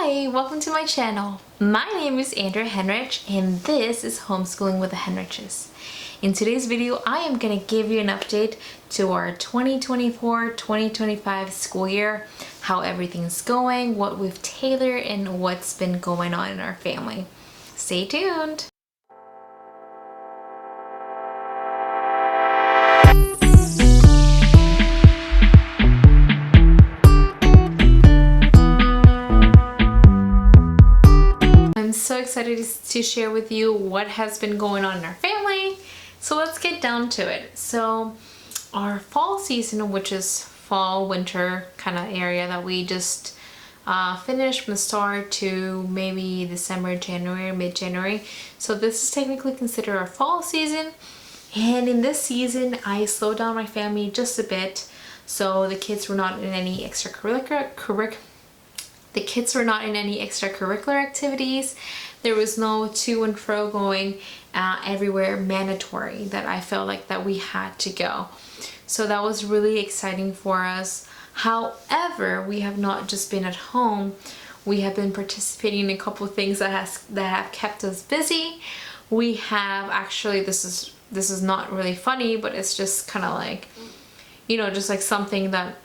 Hi, welcome to my channel. My name is Andrea Henrich and this is Homeschooling with the Henriches. In today's video, I am going to give you an update to our 2024-2025 school year, how everything's going, what we've tailored, and what's been going on in our family. Stay tuned. I'm so excited to share with you what has been going on in our family. So let's get down to it. So our fall season, which is fall, winter kind of area that we just finished from the start to maybe December, January, mid-January. So this is technically considered our fall season. And in this season, I slowed down my family just a bit. So the kids were not in any extracurricular activities. There was no to and fro going everywhere mandatory that I felt like that we had to go. So that was really exciting for us. However, we have not just been at home. We have been participating in a couple of things that have kept us busy. We have actually, this is not really funny, but it's just kind of like, you know, just like something that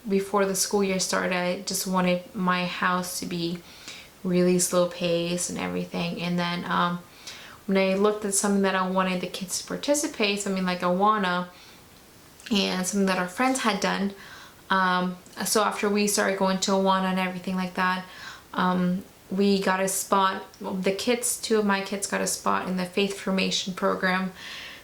before the school year started, I just wanted my house to be really slow paced and everything. And then when I looked at something that I wanted the kids to participate, something like Awana and something that our friends had done, so after we started going to Awana and everything like that, we got a spot. Two of my kids got a spot in the faith formation program.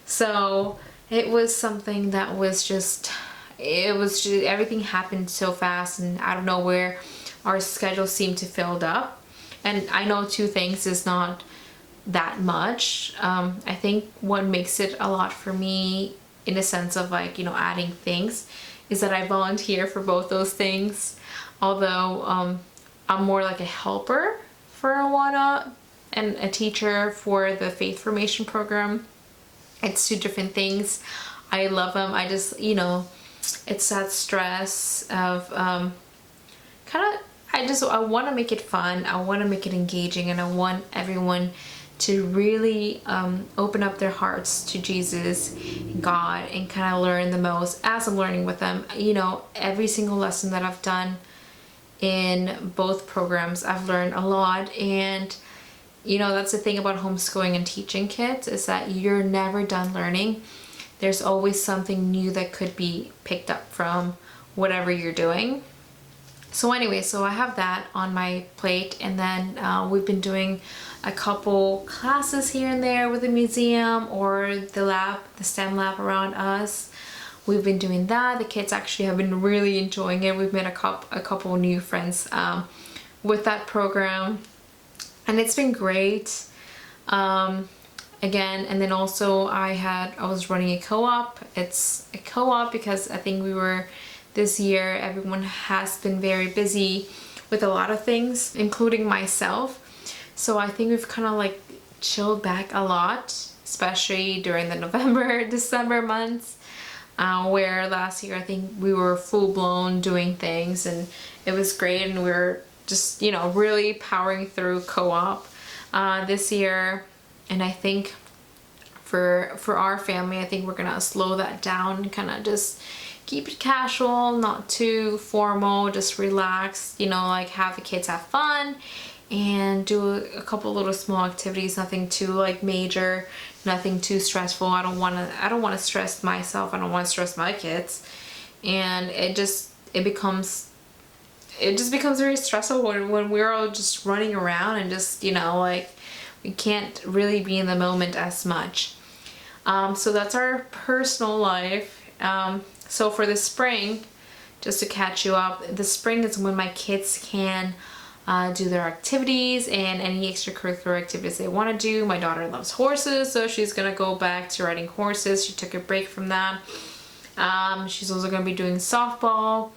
So it was something that was just, everything happened so fast, and I don't know where our schedule seemed to filled up. And I know 2 things is not that much. I think what makes it a lot for me in a sense of like, you know, adding things is that I volunteer for both those things. Although I'm more like a helper for Awana and a teacher for the faith formation program. It's 2 different things. I love them. I just, you know, it's that stress of I want to make it fun, I want to make it engaging, and I want everyone to really open up their hearts to Jesus, God, and kind of learn the most as I'm learning with them. You know, every single lesson that I've done in both programs, I've learned a lot. And you know, that's the thing about homeschooling and teaching kids, is that you're never done learning. There's always something new that could be picked up from whatever you're doing. So anyway, so I have that on my plate, and then we've been doing a couple classes here and there with the museum or the lab, the STEM lab around us. We've been doing that. The kids actually have been really enjoying it. We've met a couple new friends with that program, and it's been great. Again, and then also I was running a co-op. It's a co-op because I think this year everyone has been very busy with a lot of things, including myself. So I think we've kind of like chilled back a lot, especially during the November, December months, where last year I think we were full-blown doing things and it was great, and we were just, you know, really powering through co-op this year. And I think for our family, I think we're gonna slow that down, kind of just keep it casual, not too formal, just relax, you know, like have the kids have fun and do a couple little small activities, nothing too like major, nothing too stressful. I don't want to stress myself, I don't want to stress my kids, and it just becomes very stressful when we're all just running around and just, you know, like we can't really be in the moment as much. So that's our personal life. So for the spring, just to catch you up, the spring is when my kids can do their activities and any extracurricular activities they want to do. My daughter loves horses, so she's gonna go back to riding horses. She took a break from that. She's also gonna be doing softball.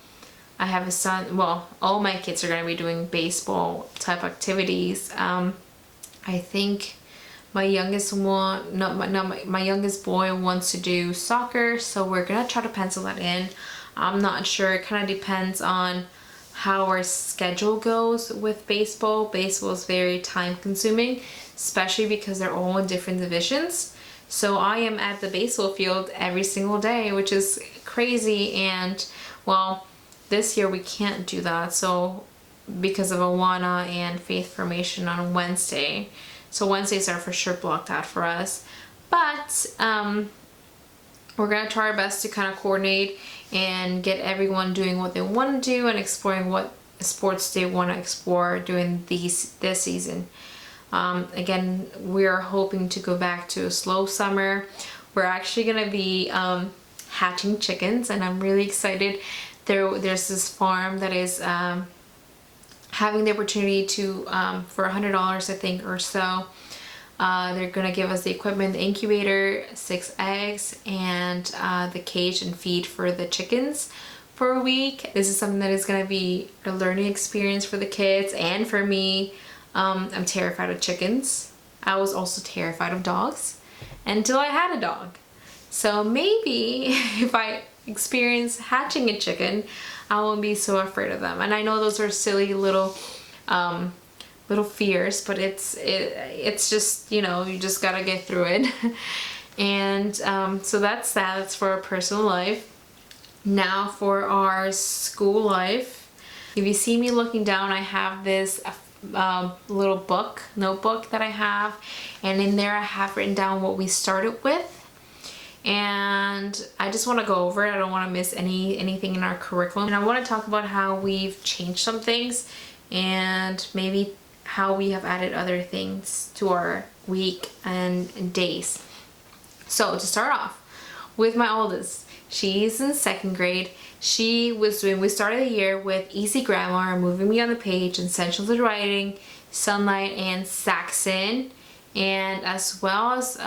I have a son, well, all my kids are gonna be doing baseball type activities. I think my youngest boy wants to do soccer, so we're gonna try to pencil that in. I'm not sure, it kind of depends on how our schedule goes with baseball. Baseball is very time consuming, especially because they're all in different divisions. So I am at the baseball field every single day, which is crazy. And well, this year we can't do that, so because of Awana and faith formation on Wednesday. So Wednesdays are for sure blocked out for us. But we're gonna try our best to kind of coordinate and get everyone doing what they want to do and exploring what sports they want to explore during this season. Again, we're hoping to go back to a slow summer. We're actually gonna be hatching chickens, and I'm really excited. There's this farm that is having the opportunity to for $100, I think, or so. They're gonna give us the equipment, the incubator, 6 eggs, and the cage and feed for the chickens for a week. This is something that is gonna be a learning experience for the kids and for me. I'm terrified of chickens. I was also terrified of dogs until I had a dog. So maybe if I experience hatching a chicken, I won't be so afraid of them. And I know those are silly little fears, but it's just, you know, you just gotta get through it. And so that's that. That's for our personal life. Now for our school life. If you see me looking down, I have this little notebook that I have, and in there I have written down what we started with. And I just want to go over it. I don't want to miss anything in our curriculum. And I want to talk about how we've changed some things and maybe how we have added other things to our week and days. So to start off with my oldest, she's in 2nd grade. We started the year with easy grammar, moving me on the page, essentials of writing, sunlight, and Saxon, and as well as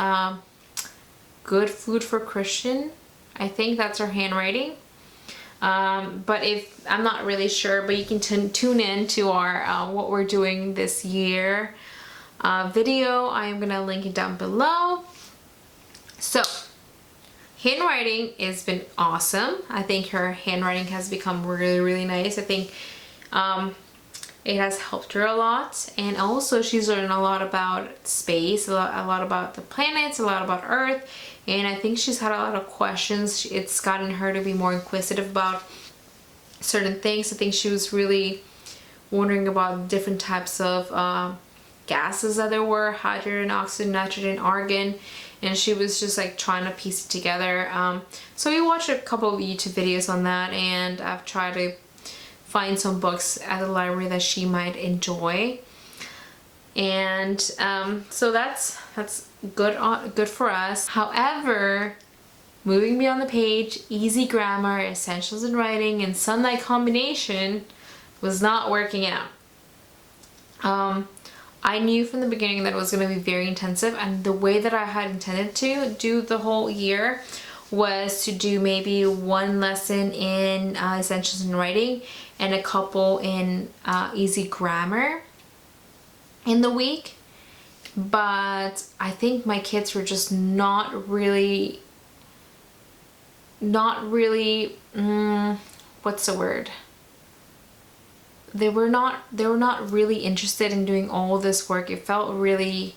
good food for Christian. I think that's her handwriting. But if I'm not really sure, but you can tune in to our what we're doing this year video. I am gonna link it down below. So handwriting has been awesome. I think her handwriting has become really nice. I think it has helped her a lot, and also she's learned a lot about space, a lot about the planets, a lot about Earth, and I think she's had a lot of questions. It's gotten her to be more inquisitive about certain things. I think she was really wondering about different types of gases that there were: hydrogen, oxygen, nitrogen, argon, and she was just like trying to piece it together. So we watched a couple of YouTube videos on that, and I've tried to find some books at the library that she might enjoy. And so that's good for us. However, moving beyond the page, easy grammar, essentials in writing, and sunlight combination was not working out. I knew from the beginning that it was going to be very intensive, and the way that I had intended to do the whole year was to do maybe 1 lesson in essentials in writing and a couple in easy grammar in the week. But I think my kids were just not really what's the word? They were not really interested in doing all this work. It felt really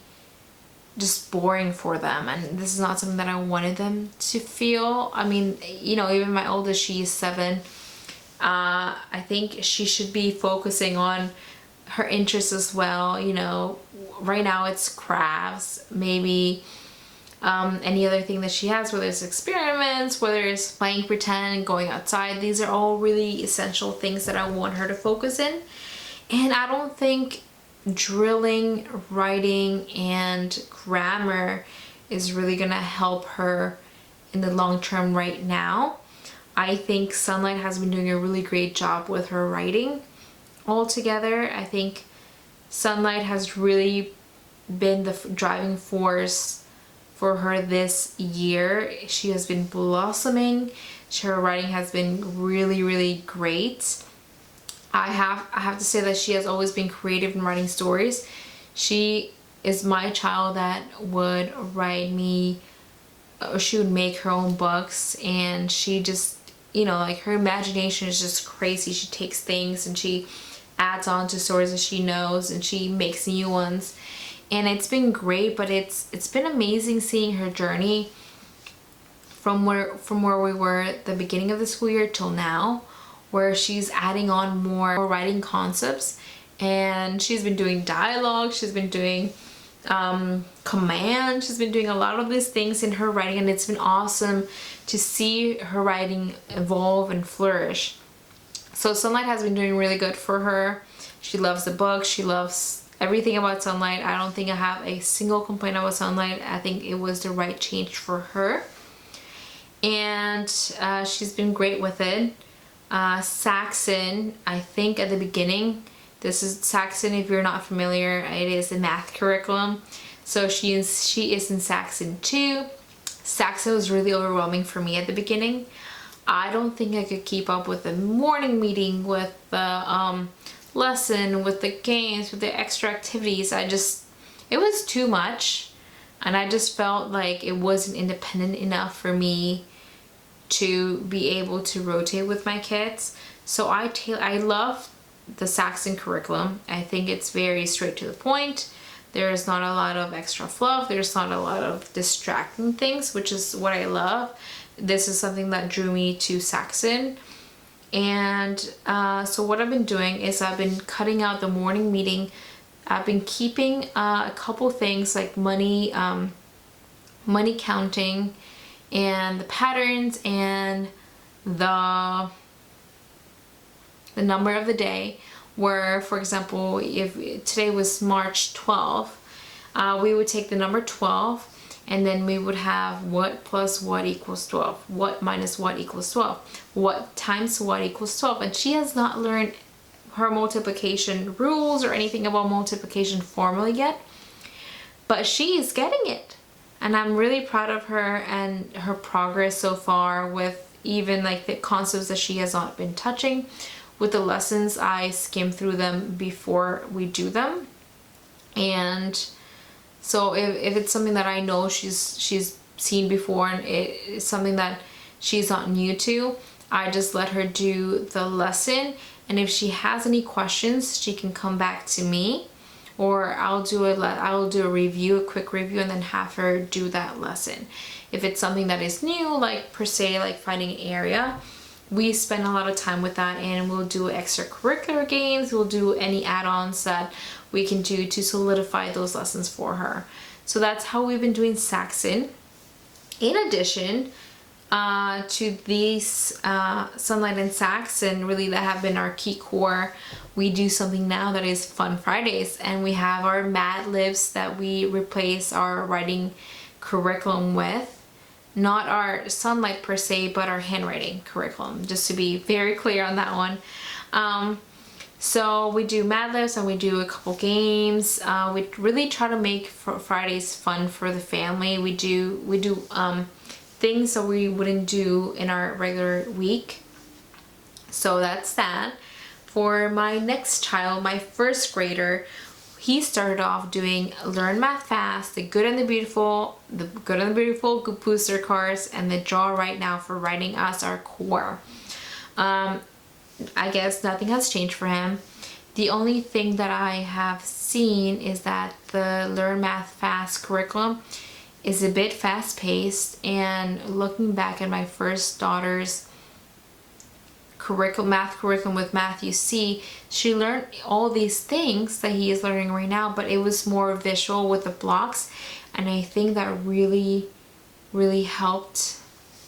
just boring for them, and this is not something that I wanted them to feel. I mean, you know, even my oldest, she's 7. I think she should be focusing on her interests as well. You know, right now it's crafts, maybe any other thing that she has, whether it's experiments, whether it's playing pretend, going outside. These are all really essential things that I want her to focus in. And I don't think drilling writing and grammar is really gonna help her in the long term right now. I think Sunlight has been doing a really great job with her writing altogether. I think Sunlight has really been the driving force for her this year. She has been blossoming. Her writing has been really great. I have to say that she has always been creative in writing stories. She is my child that would write me, or she would make her own books, and she just you know, like her imagination is just crazy. She takes things and she adds on to stories that she knows and she makes new ones. And it's been great, but it's been amazing seeing her journey from where we were at the beginning of the school year till now, where she's adding on more writing concepts, and she's been doing dialogue, she's been doing command, she's been doing a lot of these things in her writing, and it's been awesome to see her writing evolve and flourish. So Sunlight has been doing really good for her. She loves the book, she loves everything about Sunlight. I don't think I have a single complaint about Sunlight. I think it was the right change for her, and she's been great with it. Saxon, I think at the beginning, this is Saxon, if you're not familiar, it is a math curriculum. So she is in Saxon 2. Saxon was really overwhelming for me at the beginning. I don't think I could keep up with the morning meeting, with the lesson, with the games, with the extra activities. It was too much, and I just felt like it wasn't independent enough for me to be able to rotate with my kids. So I love the Saxon curriculum. I think it's very straight to the point. There's not a lot of extra fluff. There's not a lot of distracting things, which is what I love. This is something that drew me to Saxon. And so what I've been doing is I've been cutting out the morning meeting. I've been keeping a couple things like money counting and the patterns and the number of the day, where, for example, if today was March 12th, we would take the number 12 and then we would have what plus what equals 12, what minus what equals 12, what times what equals 12. And she has not learned her multiplication rules or anything about multiplication formally yet, but she is getting it. And I'm really proud of her and her progress so far, with even like the concepts that she has not been touching. With the lessons, I skim through them before we do them. And so if it's something that I know she's seen before and it's something that she's not new to, I just let her do the lesson. And if she has any questions, she can come back to me, or I'll do a review, a quick review, and then have her do that lesson. If it's something that is new, like per se, like finding an area, we spend a lot of time with that, and we'll do extracurricular games, we'll do any add-ons that we can do to solidify those lessons for her. So that's how we've been doing Saxon. In addition to these Sunlight and Saxon, really, that have been our key core, we do something now that is Fun Fridays, and we have our Mad Libs that we replace our writing curriculum with. Not our Sunlight per se, but our handwriting curriculum, just to be very clear on that one. So we do Mad Libs and we do a couple games. We really try to make Fridays fun for the family. We do things that we wouldn't do in our regular week. So that's that. For my next child, my first grader, he started off doing Learn Math Fast, the Good and the Beautiful, Good Booster cards, and the Draw Right Now for writing us our core. I guess nothing has changed for him. The only thing that I have seen is that the Learn Math Fast curriculum is a bit fast-paced, and looking back at my first daughter's math curriculum with Matthew C, she learned all these things that he is learning right now, but it was more visual with the blocks, and I think that really helped.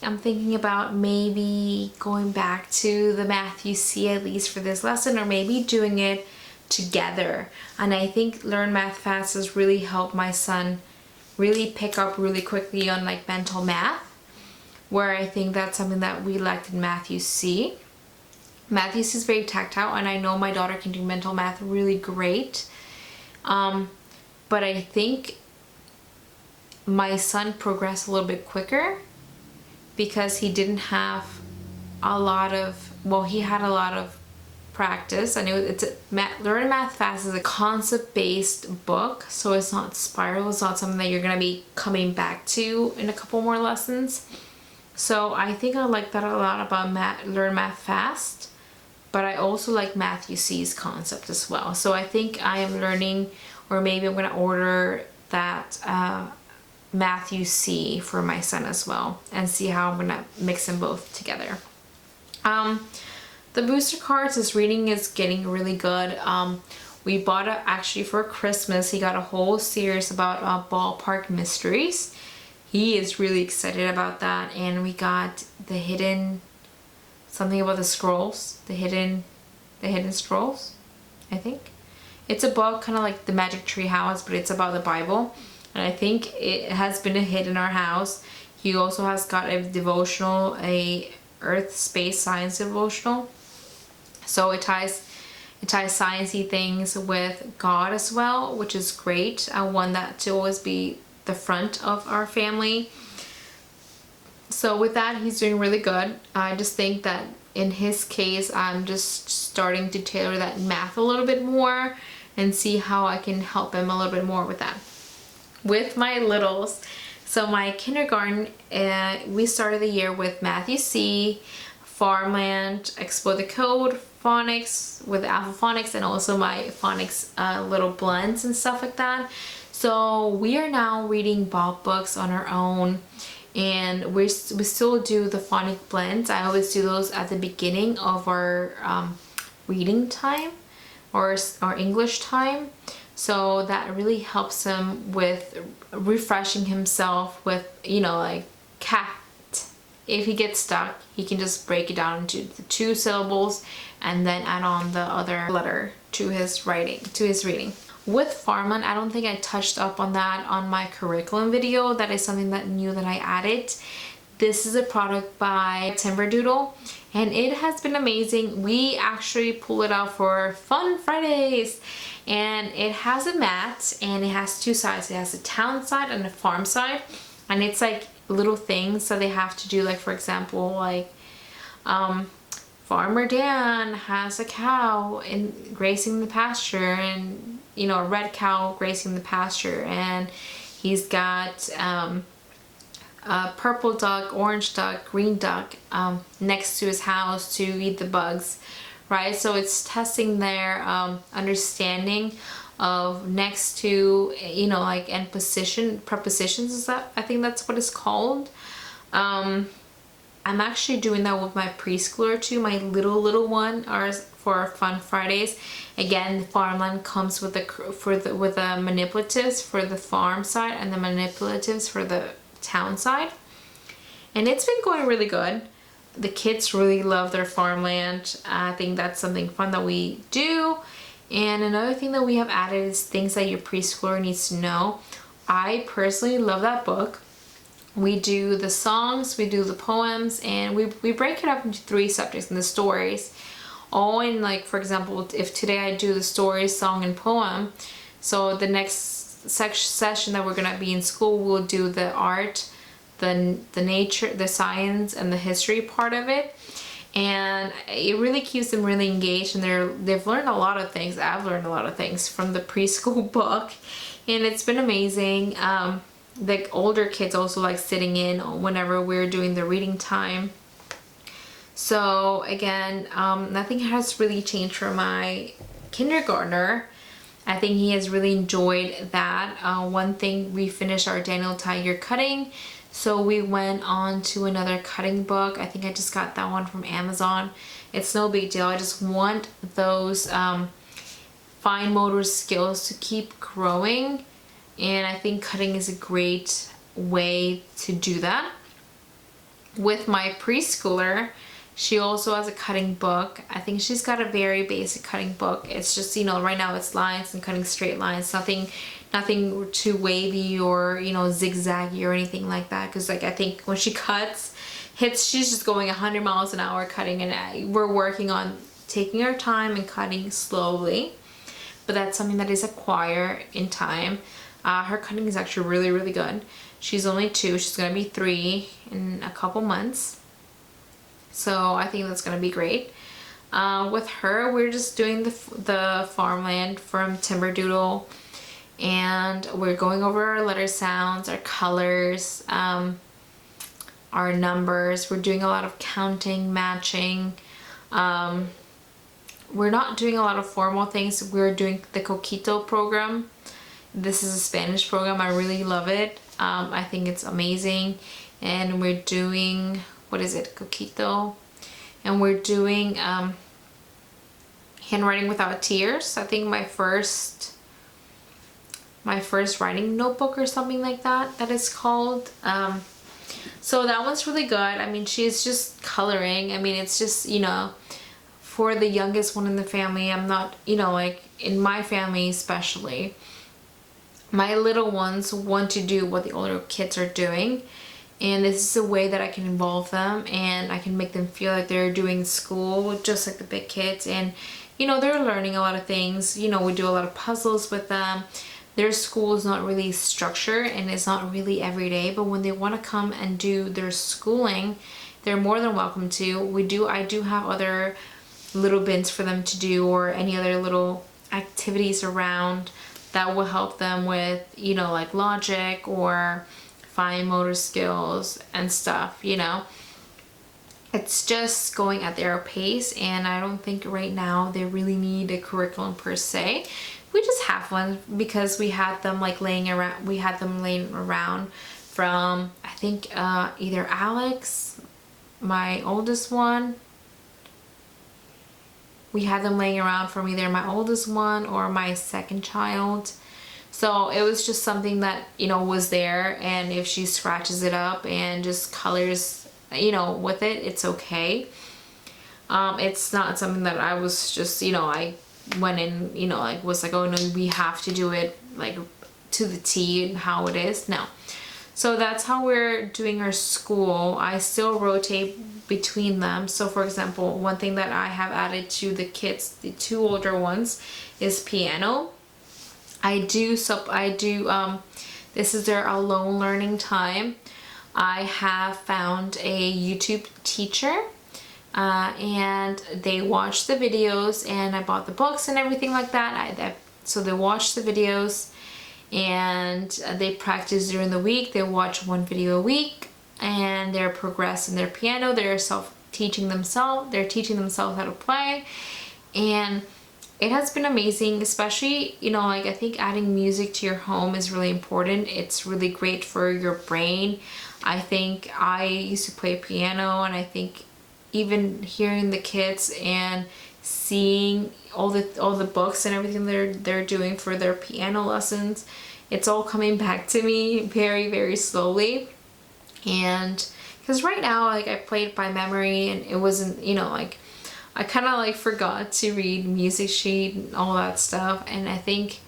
I'm thinking about maybe going back to the Matthew C at least for this lesson, or maybe doing it together. And I think Learn Math Fast has really helped my son really pick up really quickly on like mental math, where I think that's something that we lacked in Matthew C. Matthew C is very tactile, and I know my daughter can do mental math really great. But I think my son progressed a little bit quicker because he didn't have a lot of, well, he had a lot of practice. I know Learn Math Fast is a concept-based book, so it's not spiral. It's not something that you're going to be coming back to in a couple more lessons. So I think I like that a lot about learn math fast, but I also like Matthew C's concept as well. So I think I am learning, or maybe I'm gonna order that Matthew C for my son as well, and see how I'm gonna mix them both together. The booster cards, his reading is getting really good. We bought it actually for Christmas. He got a whole series about ballpark mysteries. He is really excited about that. And we got the hidden, something about the scrolls, the hidden scrolls, I think. It's a book kind of like the Magic Tree House, but it's about the Bible. And I think it has been a hit in our house. He also has got a devotional, a Earth, Space, Science devotional. So it ties sciencey things with God as well, which is great. I want that to always be the front of our family. So with that, he's doing really good. I just think that in his case, I'm just starting to tailor that math a little bit more and see how I can help him a little bit more with that. With my littles, so my kindergarten, we started the year with Matthew C, Farmland, Explore the Code, phonics with Alpha Phonics, and also my phonics little blends and stuff like that. So we are now reading Bob books on our own, and we still do the phonic blends. I always do those at the beginning of our reading time or English time. So that really helps him with refreshing himself with, you know, like cat. If he gets stuck, he can just break it down into the 2 syllables and then add on the other letter to his reading. With Farmland, I don't think I touched up on that on my curriculum video. That is something that new that I added. This is a product by Timberdoodle, and it has been amazing. We actually pull it out for Fun Fridays, and it has a mat, and it has 2 sides. It has a town side and a farm side, and it's like little things that they have to do, like for example, like Farmer Dan has a cow grazing the pasture, and you know, a red cow grazing the pasture, and he's got a purple duck, orange duck, green duck next to his house to eat the bugs, right? So it's testing their understanding of next to, you know, like, and prepositions, is that, I think that's what it's called. I'm actually doing that with my preschooler too. My little one are for Fun Fridays. Again, Farmland comes with with the manipulatives for the farm side and the manipulatives for the town side, and it's been going really good. The kids really love their Farmland. I think that's something fun that we do. And another thing that we have added is things that your preschooler needs to know. I personally love that book. We do the songs, we do the poems, and we break it up into 3 subjects in the stories. All in, like, for example, if today I do the story, song, and poem, so the next session that we're gonna be in school, we'll do the art, the nature, the science, and the history part of it. And it really keeps them really engaged, and they've learned a lot of things. I've learned a lot of things from the preschool book, and it's been amazing. The older kids also like sitting in whenever we're doing the reading time. So again, nothing has really changed for my kindergartner. I think he has really enjoyed that. One thing, we finished our Daniel Tiger cutting, so we went on to another cutting book. I think I just got that one from Amazon. It's no big deal. I just want those fine motor skills to keep growing, and I think cutting is a great way to do that. With my preschooler, she also has a cutting book. I think she's got a very basic cutting book. It's just, you know, right now it's lines and cutting straight lines, nothing too wavy or, you know, zigzaggy or anything like that. Because, like, I think when she she's just going 100 miles an hour cutting, and we're working on taking our time and cutting slowly. But that's something that is acquired in time. Her cutting is actually really, really good. She's only 2. She's gonna be 3 in a couple months. So I think that's gonna be great. With her, we're just doing the Farmland from Timberdoodle, and we're going over our letter sounds, our colors, our numbers. We're doing a lot of counting, matching. We're not doing a lot of formal things. We're doing the Coquito program. This is a Spanish program. I really love it. I think it's amazing. And we're doing, what is it, Coquito? And we're doing handwriting without tears. I think my first writing notebook or something like that is called. So that one's really good. I mean, she's just coloring. I mean, it's just, you know, for the youngest one in the family, I'm not, you know, like in my family especially, my little ones want to do what the older kids are doing. And this is a way that I can involve them and I can make them feel like they're doing school just like the big kids. And, you know, they're learning a lot of things. You know, we do a lot of puzzles with them. Their school is not really structured and it's not really every day, but when they want to come and do their schooling, they're more than welcome to. I do have other little bins for them to do, or any other little activities around that will help them with, you know, like logic or fine motor skills and stuff, you know. It's just going at their pace, and I don't think right now they really need a curriculum per se. We just have one because we had them like laying around from, I think, either Alex, my oldest one. We had them laying around from either my oldest one or my second child. So it was just something that, you know, was there, and if she scratches it up and just colors, you know, with it, it's okay. It's not something that I was just, you know, I went in, you know, like was like, oh no, we have to do it like to the T and how it is. No. So that's how we're doing our school. I still rotate between them. So for example, one thing that I have added to the kids, the two older ones, is piano. This is their alone learning time. I have found a YouTube teacher, and they watch the videos, and I bought the books and everything like that. So they watch the videos and they practice during the week. They watch one video a week and they're progressing their piano. They're teaching themselves how to play, and it has been amazing, especially, you know, like I think adding music to your home is really important. It's really great for your brain. I think I used to play piano, and I think even hearing the kids and seeing all the books and everything they're doing for their piano lessons, it's all coming back to me very, very slowly. And because right now, like, I played by memory, and it wasn't, you know, like I kind of like forgot to read music sheet and all that stuff. And I think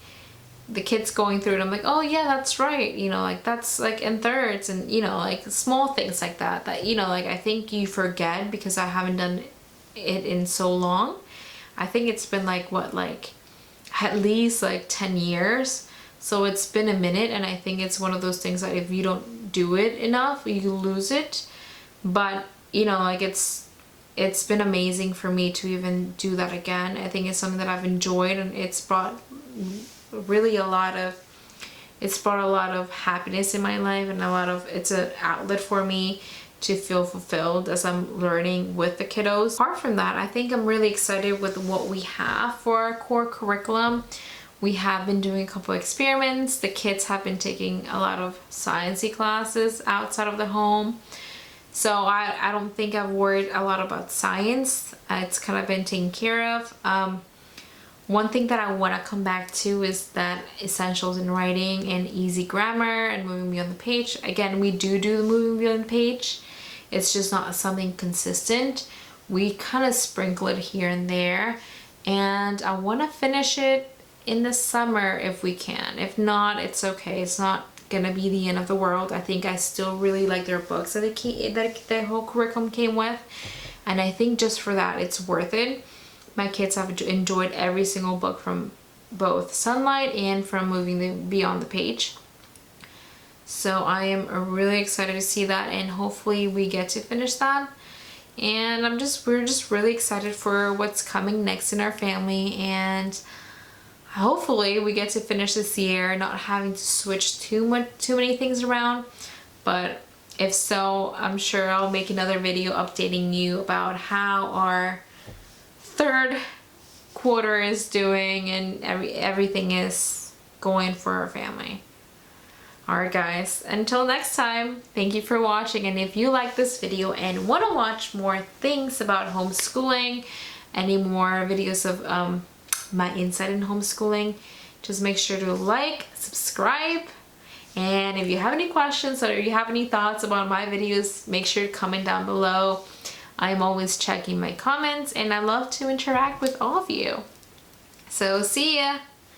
the kids going through it, I'm like, oh yeah, that's right, you know, like that's like in thirds, and you know, like small things like that, you know, like I think you forget because I haven't done it in so long. I think it's been like what, like at least like 10 years. So it's been a minute, and I think it's one of those things that if you don't do it enough, you lose it. But you know, like it's been amazing for me to even do that again. I think it's something that I've enjoyed, and it's brought really a lot of happiness in my life, and it's an outlet for me to feel fulfilled as I'm learning with the kiddos. Apart from that, I think I'm really excited with what we have for our core curriculum. We have been doing a couple experiments. The kids have been taking a lot of sciencey classes outside of the home. So I don't think I've worried a lot about science. It's kind of been taken care of. One thing that I want to come back to is that essentials in writing and easy grammar and moving beyond the page. Again, we do the moving beyond the page. It's just not something consistent. We kind of sprinkle it here and there, and I want to finish it in the summer if we can. If not, it's okay. It's not gonna be the end of the world. I think I still really like their books that the whole curriculum came with, and I think just for that it's worth it. My kids have enjoyed every single book from both Sunlight and from Moving Beyond the Page. So I am really excited to see that, and hopefully we get to finish that. And we're just really excited for what's coming next in our family, and hopefully we get to finish this year not having to switch too many things around. But If so, I'm sure I'll make another video updating you about how our third quarter is doing and everything is going for our family. Alright guys, until next time, thank you for watching, and if you like this video and want to watch more things about homeschooling, any more videos of my insight in homeschooling, just make sure to like, subscribe, and if you have any questions or you have any thoughts about my videos, make sure to comment down below. I'm always checking my comments and I love to interact with all of you. So see ya!